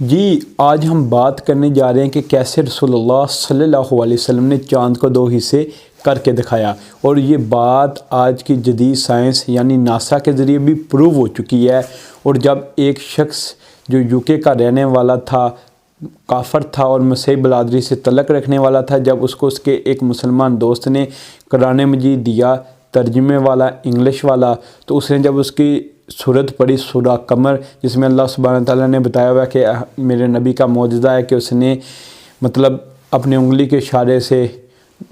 جی آج ہم بات کرنے جا رہے ہیں کہ کیسے رسول اللہ صلی اللہ علیہ وسلم نے چاند کو 2 حصے کر کے دکھایا، اور یہ بات آج کی جدید سائنس یعنی ناسا کے ذریعے بھی پروو ہو چکی ہے۔ اور جب ایک شخص جو UK کا رہنے والا تھا، کافر تھا اور مسیحی برادری سے تعلق رکھنے والا تھا، جب اس کو اس کے ایک مسلمان دوست نے قرآن مجید دیا ترجمے والا انگلش والا، تو اس نے جب اس کی صورت پڑھی سورہ قمر، جس میں اللہ سبحانہ تعالیٰ نے بتایا ہوا ہے کہ میرے نبی کا معجزہ ہے کہ اس نے اپنے انگلی کے اشارے سے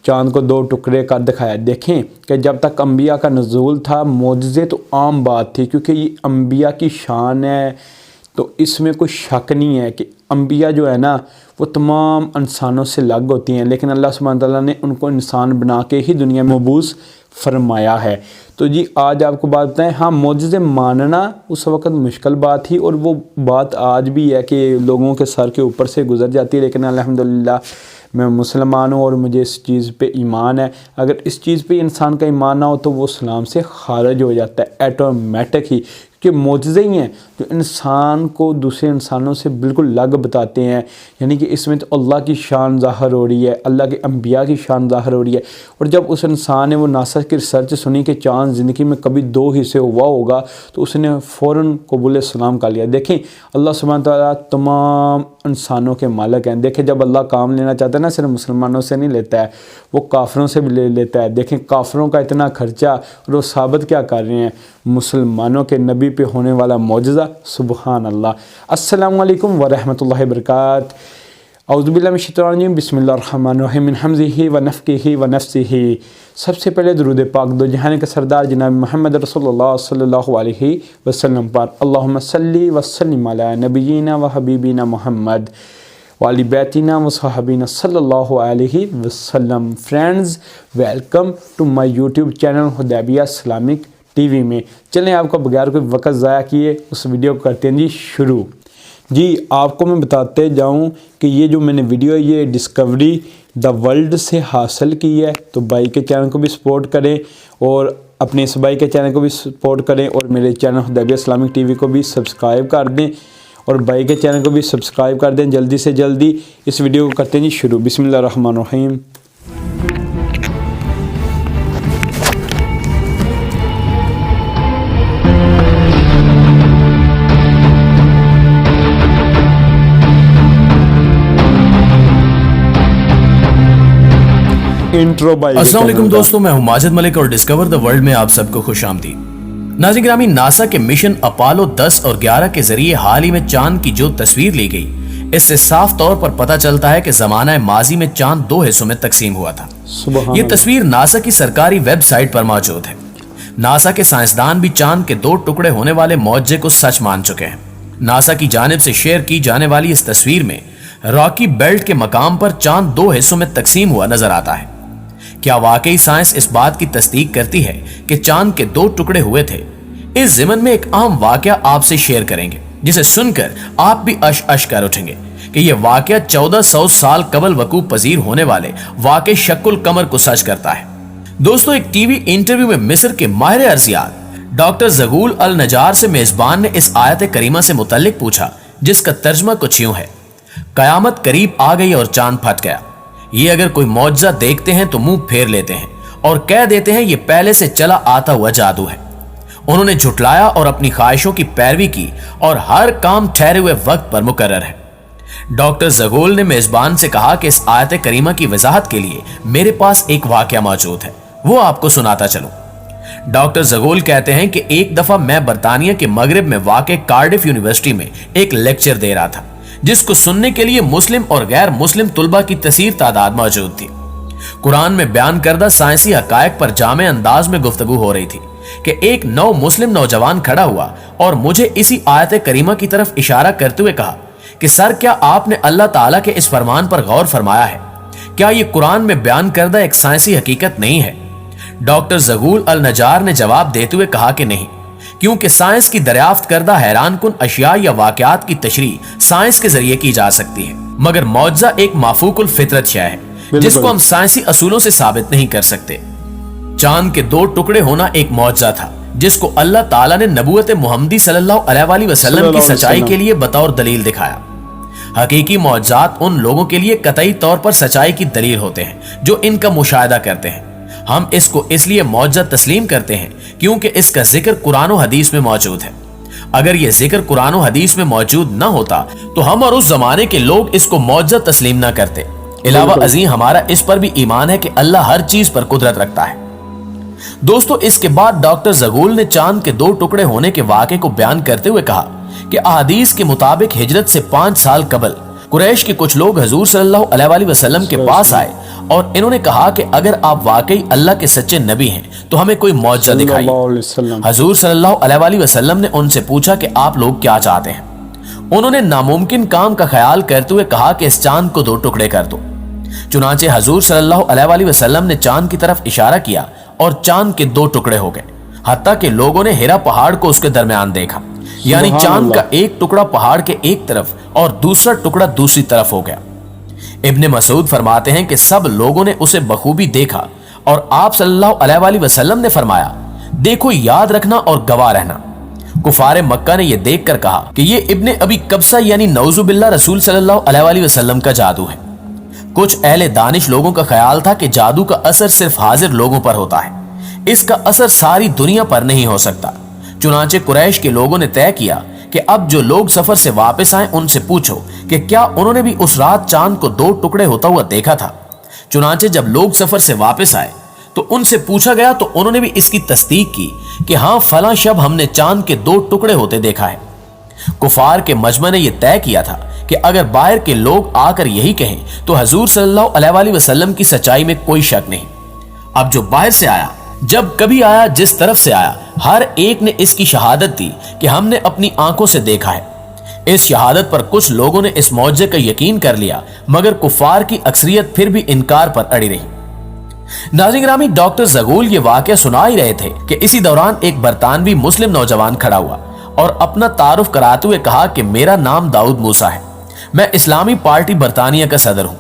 چاند کو 2 ٹکڑے کر دکھایا۔ دیکھیں کہ جب تک انبیاء کا نزول تھا معجزے تو عام بات تھی، کیونکہ یہ انبیاء کی شان ہے، تو اس میں کوئی شک نہیں ہے کہ انبیاء جو ہے نا وہ تمام انسانوں سے الگ ہوتی ہیں، لیکن اللہ سبحانہ تعالیٰ نے ان کو انسان بنا کے ہی دنیا میں مبعوث فرمایا ہے۔ تو جی آج آپ کو بات بتائیں، ہاں معجزے ماننا اس وقت مشکل بات تھی، اور وہ بات آج بھی ہے کہ لوگوں کے سر کے اوپر سے گزر جاتی ہے، لیکن الحمدللہ میں مسلمان ہوں اور مجھے اس چیز پہ ایمان ہے۔ اگر اس چیز پہ انسان کا ایمان نہ ہو تو وہ اسلام سے خارج ہو جاتا ہے ایٹومیٹک ہی، کہ معجزے ہی ہیں جو انسان کو دوسرے انسانوں سے بالکل الگ بتاتے ہیں، یعنی کہ اس میں تو اللہ کی شان ظاہر ہو رہی ہے، اللہ کے انبیاء کی شان ظاہر ہو رہی ہے۔ اور جب اس انسان نے وہ ناسا کی ریسرچ سنی کہ چاند زندگی میں کبھی 2 حصے ہوا ہوگا، تو اس نے فوراً قبول اسلام کر لیا۔ دیکھیں اللہ سبحانہ تعالیٰ تمام انسانوں کے مالک ہیں۔ دیکھیں جب اللہ کام لینا چاہتا ہے نا، صرف مسلمانوں سے نہیں لیتا ہے، وہ کافروں سے بھی لے لیتا ہے۔ دیکھیں کافروں کا اتنا خرچہ، اور وہ ثابت کیا کر رہے ہیں؟ مسلمانوں کے نبی پہ ہونے والا معجزہ۔ سبحان اللہ۔ السلام علیکم ورحمۃ اللہ وبرکاتہ۔ اعوذ باللہ من الشیطان الرجیم، بسم اللہ الرحمن الرحیم، من حمزہ ونفخہ ونفثہ۔ سب سے پہلے درود پاک دو جہان کے سردار جناب محمد رسول اللہ صلی اللہ علیہ وسلم پر، اللہم صلی وسلم علی نبینا و حبیبنا محمد وعلی بیتنا و صحابینا صلی اللہ علیہ وسلم۔ Friends welcome to my YouTube channel Hudaibiya Islamic TV میں۔ چلیں آپ کو بغیر کوئی وقت ضائع کیے اس ویڈیو کو کرتے ہیں جی شروع۔ جی آپ کو میں بتاتے جاؤں کہ یہ جو میں نے ویڈیو ہے یہ ڈسکوری دا ورلڈ سے حاصل کی ہے، تو بھائی کے چینل کو بھی سپورٹ کریں اور اپنے اس بھائی کے چینل کو بھی سپورٹ کریں، اور میرے چینل حدیبیہ اسلامک TV کو بھی سبسکرائب کر دیں، اور بھائی کے چینل کو بھی سبسکرائب کر دیں جلدی سے جلدی۔ اس ویڈیو کو کرتے ہیں جی شروع۔ بسم اللہ الرحمن الرحیم۔ السلام علیکم دوستوں، میں ہوں ماجد ملک اور ڈسکور دا ورلڈ میں آپ سب کو خوش آمدید۔ ناظرین گرامی، ناسا کے مشن اپولو 10 اور 11 کے ذریعے حال ہی میں چاند کی جو تصویر لی گئی، اس سے صاف طور پر پتہ چلتا ہے کہ زمانہ ماضی میں چاند 2 حصوں میں تقسیم ہوا تھا۔ یہ تصویر ناسا کی سرکاری ویب سائٹ پر موجود ہے۔ ناسا کے سائنسدان بھی چاند کے 2 ٹکڑے ہونے والے معجزے کو سچ مان چکے ہیں۔ ناسا کی جانب سے شیئر کی جانے والی اس تصویر میں راکی بیلٹ کے مقام پر چاند 2 حصوں میں تقسیم ہوا نظر آتا ہے۔ کیا واقعی سائنس اس بات کی تصدیق کرتی ہے کہ چاند کے 2 ٹکڑے ہوئے تھے؟ اس ضمن میں ایک عام واقعہ آپ سے شیئر کریں گے، جسے سن کر آپ بھی اش کر اٹھیں گے کہ یہ واقعہ 1400 سال قبل وقوع پذیر ہونے والے واقع شق القمر کو سچ کرتا ہے۔ دوستو، ایک TV انٹرویو میں مصر کے ماہر ارضیات ڈاکٹر زغول النجار سے میزبان نے اس آیت کریمہ سے متعلق پوچھا، جس کا ترجمہ کچھ یوں ہے: قیامت قریب آ گئی اور چاند پھٹ گیا۔ یہ اگر کوئی معجزہ دیکھتے ہیں تو منہ پھیر لیتے ہیں اور کہہ دیتے ہیں یہ پہلے سے چلا آتا ہوا جادو ہے۔ انہوں نے جھٹلایا اور اپنی خواہشوں کی پیروی کی، اور ہر کام ٹھہرے ہوئے وقت پر مقرر ہے۔ ڈاکٹر زغول نے میزبان سے کہا کہ اس آیت کریمہ کی وضاحت کے لیے میرے پاس ایک واقعہ موجود ہے، وہ آپ کو سناتا چلوں۔ ڈاکٹر زغول کہتے ہیں کہ ایک دفعہ میں برطانیہ کے مغرب میں واقع کارڈف یونیورسٹی میں ایک لیکچر دے رہا تھا، جس کو سننے کے لیے مسلم اور غیر مسلم طلباء کی کثیر تعداد موجود تھی۔ قرآن میں بیان کردہ سائنسی حقائق پر جامع انداز میں گفتگو ہو رہی تھی کہ ایک نو مسلم نوجوان کھڑا ہوا اور مجھے اسی آیت کریمہ کی طرف اشارہ کرتے ہوئے کہا کہ سر، کیا آپ نے اللہ تعالیٰ کے اس فرمان پر غور فرمایا ہے؟ کیا یہ قرآن میں بیان کردہ ایک سائنسی حقیقت نہیں ہے؟ ڈاکٹر زغول النجار نے جواب دیتے ہوئے کہا کہ نہیں، کیونکہ سائنس کی دریافت کردہ حیران کن اشیاء یا واقعات کی تشریح سائنس کے ذریعے کی جا سکتی ہے، مگر معجزہ ایک مافوق الفطرت شے ہے جس کو ہم سائنسی اصولوں سے ثابت نہیں کر سکتے۔ چاند کے 2 ٹکڑے ہونا ایک معجزہ تھا جس کو اللہ تعالیٰ نے نبوت محمدی صلی اللہ علیہ وسلم کی سچائی کے لیے بطور دلیل دکھایا۔ हकीकी मौजज़ात उन लोगों के लिए कतई तौर पर सच्चाई की दलील होते हैं जो इनका मुशाहिदा करते हैं। हम इसको इसलिए मौजज़ा तस्लीम करते हैं क्योंकि इसका जिक्र कुरान और हदीस में मौजूद है। अगर यह जिक्र कुरान और हदीस में मौजूद न होता तो हम और उस जमाने के लोग इसको मौजज़ा तस्लीम न करते। इलावा अजीम, हमारा इस पर भी ईमान है कि अल्लाह हर चीज पर कुदरत रखता है। दोस्तों, इसके बाद डॉक्टर ज़गूल ने चांद के 2 टुकड़े होने के वाक़े को बयान करते हुए कहा कि अहादीस के मुताबिक हिजरत से 5 साल कबल कुरैश के कुछ लोग हजूर सल्लल्लाहु अलैहि वसल्लम के पास आए और इन्होंने कहा कि अगर आप वाकई अल्लाह के सच्चे नबी हैं तो हमें कोई मौजज़ा दिखाइए। हजूर सल्लल्लाहु अलैहि वसल्लम ने उनसे पूछा कि आप लोग क्या चाहते हैं। उन्होंने नामुमकिन काम का ख्याल करते हुए कहा कि इस चांद को 2 टुकड़े कर दो। चुनांचे हजूर सल्लल्लाहु अलैहि वसल्लम ने चांद की तरफ इशारा किया और चांद के 2 टुकड़े हो गए। हत्ता कि लोगों ने हिरा पहाड़ को उसके दरमियान देखा, यानी चांद का एक टुकड़ा पहाड़ के एक तरफ और दूसरा टुकड़ा दूसरी तरफ हो गया। इब्ने मसूद फरमाते हैं कि सब लोगों ने उसे बखूबी देखा और आप सल्लल्लाहु अलैहि वसल्लम ने फरमाया, देखो याद रखना और गवाह रहना। कुफारे मक्का ने यह देखकर कहा कि यह इब्ने अबी कब्सा यानी नऊजुबिल्लाह रसूल सल्लल्लाहु अलैहि वसल्लम का जादू है। कुछ अहले दानिश लोगों का ख्याल था कि जादू का असर सिर्फ हाजिर लोगों पर होता है, इसका असर सारी दुनिया पर नहीं हो सकता। चुनांचे कुरैश के लोगों ने तय किया कि अब जो लोग सफर से वापस आए उनसे पूछो कि क्या उन्होंने भी उस रात चांद को 2 टुकड़े होता हुआ देखा था। चुनांचे जब लोग सफर से वापस आए तो उनसे पूछा गया तो उन्होंने भी इसकी तस्दीक की कि हाँ, फलां शब हमने चांद के 2 टुकड़े होते देखा है। कुफार के मजमा ने यह तय किया था कि अगर बाहर के लोग आकर यही कहें तो हजूर सल्लल्लाहु अलैहि वसल्लम की सच्चाई में कोई शक नहीं। अब जो बाहर से आया, जब कभी आया, जिस तरफ से आया, हर एक ने इसकी शहादत दी कि हमने अपनी आंखों से देखा है। इस शहादत पर कुछ लोगों ने इस मौजज़े का यकीन कर लिया, मगर कुफार की अक्सरियत फिर भी इनकार पर अड़ी रही। नाज़रीन गिरामी, डॉक्टर ज़गूल ये वाक़या सुना ही रहे थे कि इसी दौरान एक बरतानवी मुस्लिम नौजवान खड़ा हुआ और अपना तारुफ कराते हुए कहा कि मेरा नाम दाऊद मूसा है, मैं इस्लामी पार्टी बरतानिया का सदर हूं।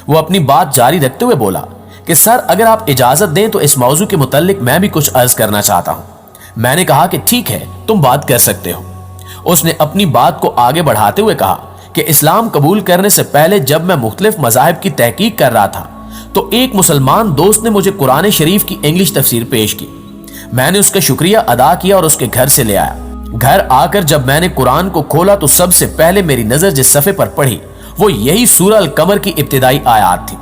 वो अपनी बात जारी रखते हुए बोला कि सर, अगर आप इजाजत दें तो इस मौजू के मुतालिक मैं भी कुछ अर्ज करना चाहता हूं। मैंने कहा कि ठीक है, तुम बात कर सकते हो। उसने अपनी बात को आगे बढ़ाते हुए कहा कि इस्लाम कबूल करने से पहले जब मैं मुख्तलिफ मज़ाहिब की तहकीक कर रहा था तो एक मुसलमान दोस्त ने मुझे कुरान शरीफ की इंग्लिश तफसीर पेश की। मैंने उसका शुक्रिया अदा किया और उसके घर से ले आया। घर आकर जब मैंने कुरान को खोला तो सबसे पहले मेरी नजर जिस सफ़े पर पड़ी वो यही सूरह अल कमर की इब्तिदाई आयात थी।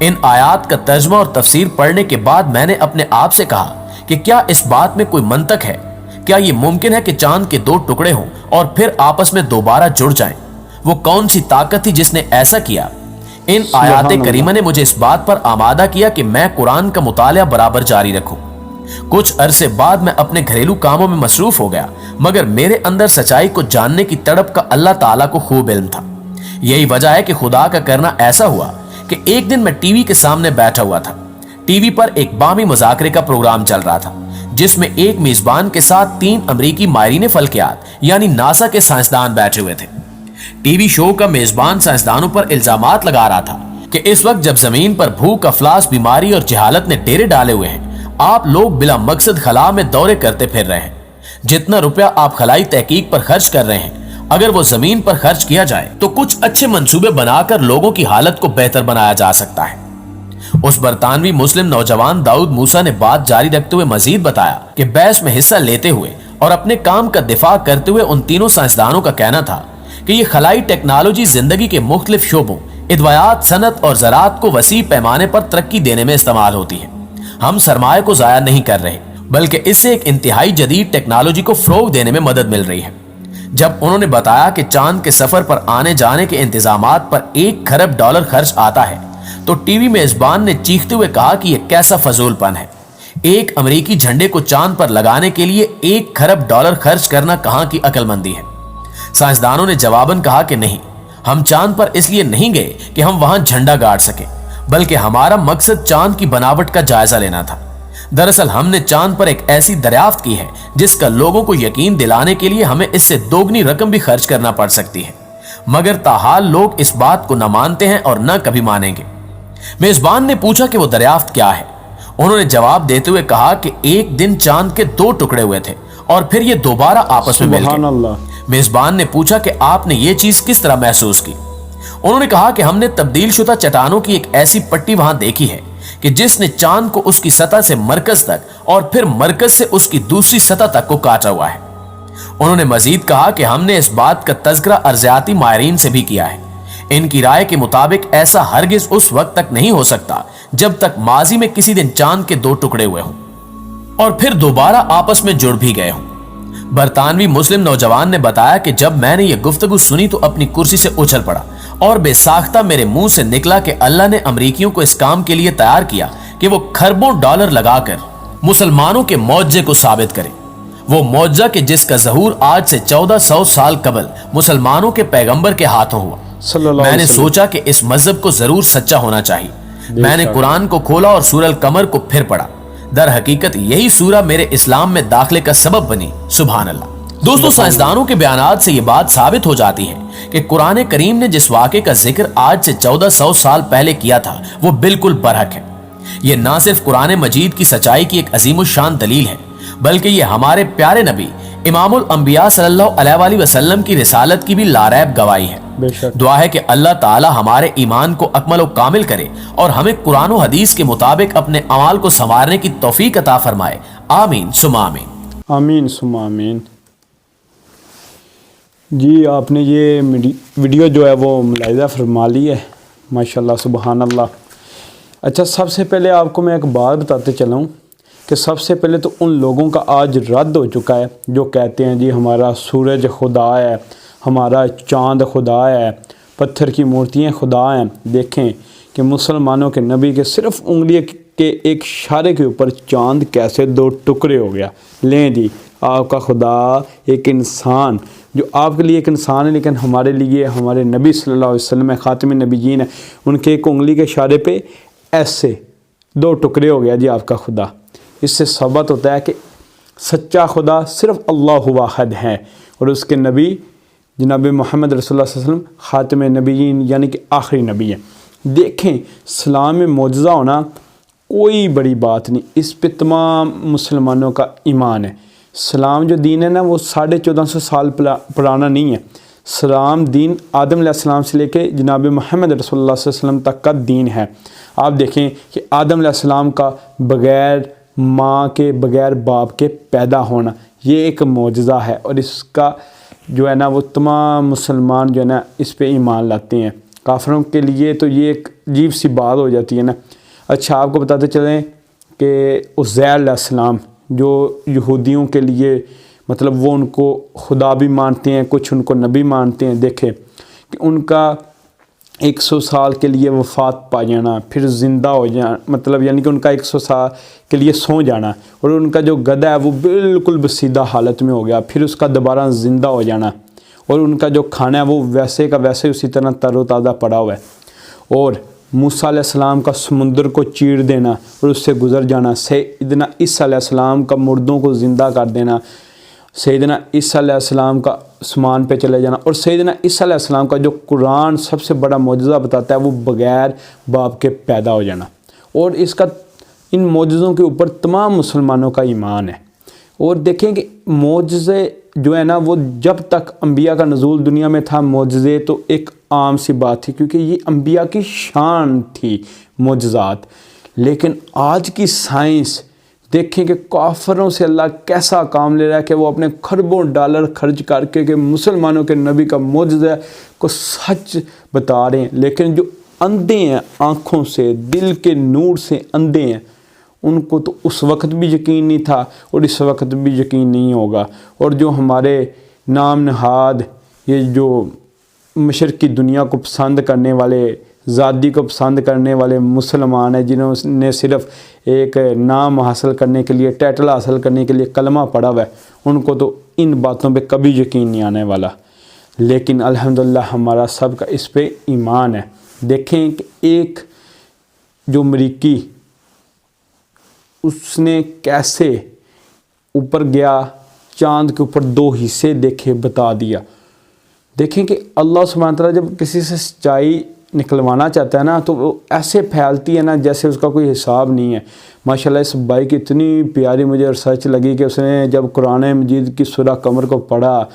इन आयात का तर्जमा और तफसीर पढ़ने के बाद मैंने अपने आप से कहा कि क्या इस बात में कोई मंतक है? क्या ये मुमकिन है कि चांद के 2 टुकड़े हों और फिर आपस में दोबारा जुड़ जाएं? वो कौन सी ताकत थी जिसने ऐसा किया? इन आयात करीमा ने मुझे इस बात पर आमादा किया कि मैं कुरान का मुतालिया बराबर जारी रखूं। कुछ अरसे बाद मैं अपने घरेलू कामों में मसरूफ हो गया, मगर मेरे अंदर सच्चाई को जानने की तड़प का अल्लाह ताला को खूब इल्म था। यही वजह है कि खुदा का करना ऐसा हुआ कि एक दिन मैं टीवी के सामने बैठा हुआ था। टीवी पर एक बामी मुज़ाकरे का प्रोग्राम चल रहा था जिसमें एक मेजबान के साथ 3 अमरीकी माहिरीन फल्कियात यानी नासा के साइंसदान बैठे हुए थे। टीवी शो का मेजबान साइंसदानों पर इल्जामात लगा रहा था कि इस वक्त जब जमीन पर भूख, अफलास, बीमारी और जहालत ने डेरे डाले हुए हैं, आप लोग बिला मकसद खला में दौरे करते फिर रहे हैं। जितना रुपया आप खलाई तहकीक पर खर्च कर रहे हैं, अगर वो जमीन पर खर्च किया जाए तो कुछ अच्छे मंसूबे बनाकर लोगों की हालत को बेहतर बनाया जा सकता है। उस बरतानवी मुस्लिम नौजवान दाऊद मूसा ने बात जारी रखते हुए मजीद बताया कि बहस में हिस्सा लेते हुए और अपने काम का दिफा करते हुए उन तीनों साइंसदानों का कहना था कि ये खलाई टेक्नोलॉजी जिंदगी के मुख्तलिफ शोबों, इदवायात, सनत और ज़राअत को वसी पैमाने पर तरक्की देने में इस्तेमाल होती है। हम सरमाए को ज़ाया नहीं कर रहे, बल्कि इससे एक इंतहाई जदीद टेक्नोलॉजी को फ़रोग देने में मदद मिल रही है। जब उन्होंने बताया कि चांद के सफर पर आने जाने के इंतजामात पर $1 खरब खर्च आता है तो टीवी मेजबान ने चीखते हुए कहा कि यह कैसा फजूलपन है। एक अमेरिकी झंडे को चांद पर लगाने के लिए $1 खरब खर्च करना कहां की अक्लमंदी है। साइंसदानों ने जवाबन कहा कि नहीं, हम चांद पर इसलिए नहीं गए कि हम वहां झंडा गाड़ सके, बल्कि हमारा मकसद चांद की बनावट का जायजा लेना था। दरअसल हमने चांद पर एक ऐसी दरियाफ्त की है जिसका लोगों को यकीन दिलाने के लिए हमें इससे दोगुनी रकम भी खर्च करना पड़ सकती है, मगर ताहाल लोग इस बात को न मानते हैं और न कभी मानेंगे। मेजबान ने पूछा कि वो दरियाफ्त क्या है। उन्होंने जवाब देते हुए कहा कि एक दिन चांद के 2 टुकड़े हुए थे और फिर ये दोबारा आपस में मिल गए। मेजबान ने पूछा कि आपने ये चीज किस तरह महसूस की। उन्होंने कहा कि हमने तब्दील शुदा चट्टानों की एक ऐसी पट्टी वहां देखी है कि जिसने चांद को उसकी सतह से मरकज तक और फिर मरकज से उसकी दूसरी सतह तक को काटा हुआ है। उन्होंने मजीद कहा कि हमने इस बात का तज़किरा अर्ज़ियाती माहिरीन से भी किया है। इनकी राय के मुताबिक ऐसा हरगिज उस वक्त तक नहीं हो सकता जब तक माजी में किसी दिन चांद के दो टुकड़े हुए हों और फिर दोबारा आपस में जुड़ भी गए हों। बरतानवी मुस्लिम नौजवान ने बताया कि जब मैंने ये गुफ्तगू सुनी तो अपनी कुर्सी से उछल पड़ा और बेसाख्ता मेरे मुंह से निकला कि अल्लाह ने अमरीकियों को इस काम के लिए तैयार किया कि वो खरबों डॉलर लगाकर मुसलमानों के मौजे को साबित करें। वो मौजा के जिसका ज़हूर आज से 1400 साल कबल मुसलमानों के पैगंबर के हाथों हुआ। मैंने सोचा कि इस मजहब को जरूर सच्चा होना चाहिए। मैंने कुरान को खोला और सूरह कमर को फिर पढ़ा। दर हकीकत यही सूरा मेरे इस्लाम में दाखिले का सबब बनी। सुभान अल्लाह। दोस्तों, साइंसदानों के बयानात से ये बात साबित हो जाती है कि कुरान करीम ने जिस वाक़े का जिक्र आज से 1400 साल पहले किया था वो बिल्कुल बरहक है। ये ना सिर्फ कुरान मजीद की सच्चाई की एक अजीमुशान दलील है बल्कि ये हमारे प्यारे नबी इमामुल अंबिया सल्लल्लाहु अलैहि वसल्लम की रिसालत की भी लारैब गवाही है। दुआ है कि अल्लाह ताला हमारे ईमान को अकमल और कामिल करे और हमें कुरान और हदीस के मुताबिक अपने अमाल को संवारने की तौफीक अता फरमाए। आमीन सुम्मा आमीन। आमीन सुम्मा आमीन। जी, आपने ये वीडियो जो है वो मुलाहिज़ा फरमा ली है। माशाल्लाह सुबहान अल्लाह। अच्छा, सबसे पहले आपको मैं एक बात बताते चला हूँ कि सबसे पहले तो उन लोगों का आज रद्द हो चुका है जो कहते हैं जी हमारा सूरज खुदा है, हमारा चांद खुदा है, पत्थर की मूर्तियाँ खुदा हैं। देखें कि मुसलमानों के नबी के सिर्फ उंगली के एक इशारे के ऊपर चांद कैसे दो टुकड़े हो गया। लें जी, आपका खुदा एक इंसान, जो आपके लिए एक इंसान है लेकिन हमारे लिए हमारे नबी सल्लल्लाहु अलैहि वसल्लम खातिम नबीयीन है, उनके एक उंगली के इशारे पे ऐसे दो टुकड़े हो गया जी आपका खुदा। इससे साबित होता है कि सच्चा खुदा सिर्फ अल्लाह वाहिद है और उसके नबी जनाब मोहम्मद रसूलुल्लाह सल्लल्लाहु अलैहि वसल्लम खातिम नबीयीन यानी कि आखिरी नबी है। देखें, इस्लाम में मौजज़ा होना कोई बड़ी बात नहीं, इस पे तमाम मुसलमानों का ईमान है। इस्लाम जो दीन है ना वो 1450 साल पुराना नहीं है। इस्लाम दीन आदम अलैहिस्सलाम से लेके जनाब मोहम्मद रसूलुल्लाह सल्लल्लाहु अलैहि वसल्लम तक का दीन है। आप देखें कि आदम अलैहिस्सलाम का बग़ैर माँ के बग़ैर बाप के पैदा होना ये एक मौजज़ा है और इसका जो है ना वो तमाम मुसलमान जो है ना इस पे ईमान लाते हैं। काफिरों के लिए तो ये एक अजीब सी बात हो जाती है ना। अच्छा, आपको बताते चलें कि उज़ैर अलैहिस्सलाम जो यहूदियों के लिए मतलब वो उनको खुदा भी मानते हैं, कुछ उनको नबी मानते हैं। देखें कि उनका 100 साल के लिए वफ़ात पा जाना, फिर ज़िंदा हो जाना, मतलब यानी कि उनका 100 साल के लिए सो जाना और उनका जो गधा है वो बिल्कुल बसीदा हालत में हो गया, फिर उसका दोबारा ज़िंदा हो जाना और उनका जो खाना है वो वैसे का वैसे उसी तरह तरोताज़ा पड़ा हुआ है। और मूसा अलैहिस्सलाम का समुंदर को चीर देना और उससे गुज़र जाना, सैयदना ईसा अलैहिस्सलाम का मुर्दों को ज़िंदा कर देना, सैयदना ईसा अलैहिस्सलाम का आसमान पे चले जाना और सैयदना ईसा अलैहिस्सलाम का जो कुरान सबसे बड़ा मौजज़ा बताता है वो बग़ैर बाप के पैदा हो जाना। और इसका इन मौजज़ों के ऊपर तमाम मुसलमानों का ईमान है। और देखें कि मौजज़े जो है ना वो जब तक अंबिया का नज़ूल दुनिया में था, मौजज़े तो एक आम सी बात थी क्योंकि ये अंबिया की शान थी मौजज़ात। लेकिन आज की साइंस देखें कि काफिरों से अल्लाह कैसा काम ले रहा है कि वो अपने खरबों डॉलर खर्च करके कि मुसलमानों के नबी का मौजज़ा को सच बता रहे हैं। लेकिन जो अंधे हैं, आँखों से दिल के नूर से अंधे हैं, उनको तो उस वक्त भी यकीन नहीं था और इस वक्त भी यकीन नहीं होगा। और जो हमारे नाम नहाद ये जो मशरक़ी दुनिया को पसंद करने वाले, ज़ादी को पसंद करने वाले मुसलमान हैं जिन्होंने सिर्फ़ एक नाम हासिल करने के लिए, टाइटल हासिल करने के लिए कलमा पढ़ा हुआ है, उनको तो इन बातों पे कभी यकीन नहीं आने वाला। लेकिन अल्हम्दुलिल्लाह हमारा सब का इस पे ईमान है। देखें कि एक जो अमरीकी उसने कैसे ऊपर गया, चांद के ऊपर 2 हिस्से देखे बता दिया। देखें कि अल्लाह सुब्हानहू व तआला जब किसी से सच्चाई निकलवाना चाहता है ना तो वो ऐसे फैलती है ना जैसे उसका कोई हिसाब नहीं है। माशाल्लाह इस भाई की इतनी प्यारी मुझे रिसर्च लगी कि उसने जब कुरान मजीद की सूरह कमर को पढ़ा,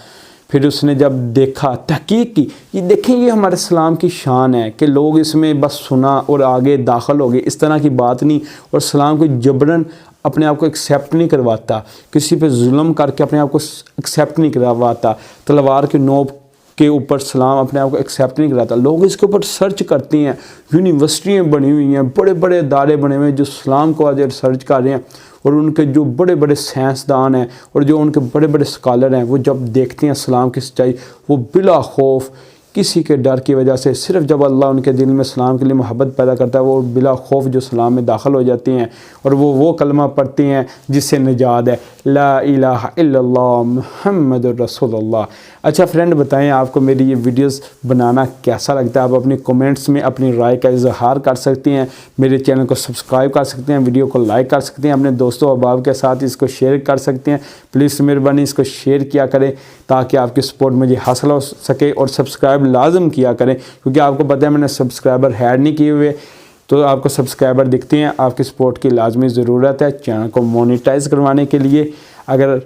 پھر اس نے جب دیکھا تحقیق کی، یہ دیکھیں یہ ہمارے اسلام کی شان ہے کہ لوگ اس میں بس سنا اور آگے داخل ہو گئے، اس طرح کی بات نہیں۔ اور اسلام کو جبراً اپنے آپ کو ایکسیپٹ نہیں کرواتا، کسی پہ ظلم کر کے اپنے آپ کو ایکسیپٹ نہیں کرواتا، تلوار کے نوک کے اوپر اسلام اپنے آپ کو ایکسیپٹ نہیں کراتا۔ لوگ اس کے اوپر سرچ کرتے ہیں، یونیورسٹیاں بنی ہوئی ہیں، بڑے بڑے ادارے بنے ہوئے ہیں جو اسلام کو آج ریسرچ کر رہے ہیں، اور ان کے جو بڑے بڑے سائنسدان ہیں اور جو ان کے بڑے بڑے اسکالر ہیں، وہ جب دیکھتے ہیں اسلام کی سچائی، وہ بلا خوف کسی کے ڈر کی وجہ سے، صرف جب اللہ ان کے دل میں اسلام کے لیے محبت پیدا کرتا ہے، وہ بلا خوف جو اسلام میں داخل ہو جاتے ہیں اور وہ کلمہ پڑھتے ہیں جس سے نجات ہے، لا الہ الا اللہ محمد الرسول اللہ۔ اچھا فرینڈ، بتائیں آپ کو میری یہ ویڈیوز بنانا کیسا لگتا ہے؟ آپ اپنی کومنٹس میں اپنی رائے کا اظہار کر سکتے ہیں، میرے چینل کو سبسکرائب کر سکتے ہیں، ویڈیو کو لائک کر سکتے ہیں، اپنے دوستوں احباب کے ساتھ اس کو شیئر کر سکتے ہیں۔ پلیز مہربانی اس کو شیئر کیا کریں تاکہ آپ کی سپورٹ مجھے حاصل ہو سکے، اور سبسکرائب لازم کیا کریں، کیونکہ آپ کو پتہ ہے میں نے سبسکرائبر ایڈ نہیں کیے ہوئے، تو آپ کو سبسکرائبر دکھتے ہیں۔ آپ کی سپورٹ کی لازمی ضرورت ہے چینل کو مونیٹائز کروانے کے لیے۔ اگر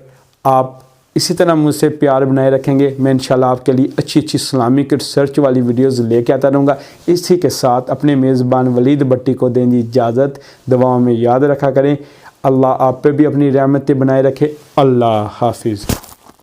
آپ اسی طرح مجھ سے پیار بنائے رکھیں گے، میں انشاءاللہ آپ کے لیے اچھی اسلامک ریسرچ والی ویڈیوز لے کے آتا رہوں گا۔ اسی کے ساتھ اپنے میزبان ولید بٹی کو دیں گی اجازت، دعاؤں میں یاد رکھا کریں۔ اللہ آپ پہ بھی اپنی رحمتیں بنائے رکھے۔ اللہ حافظ۔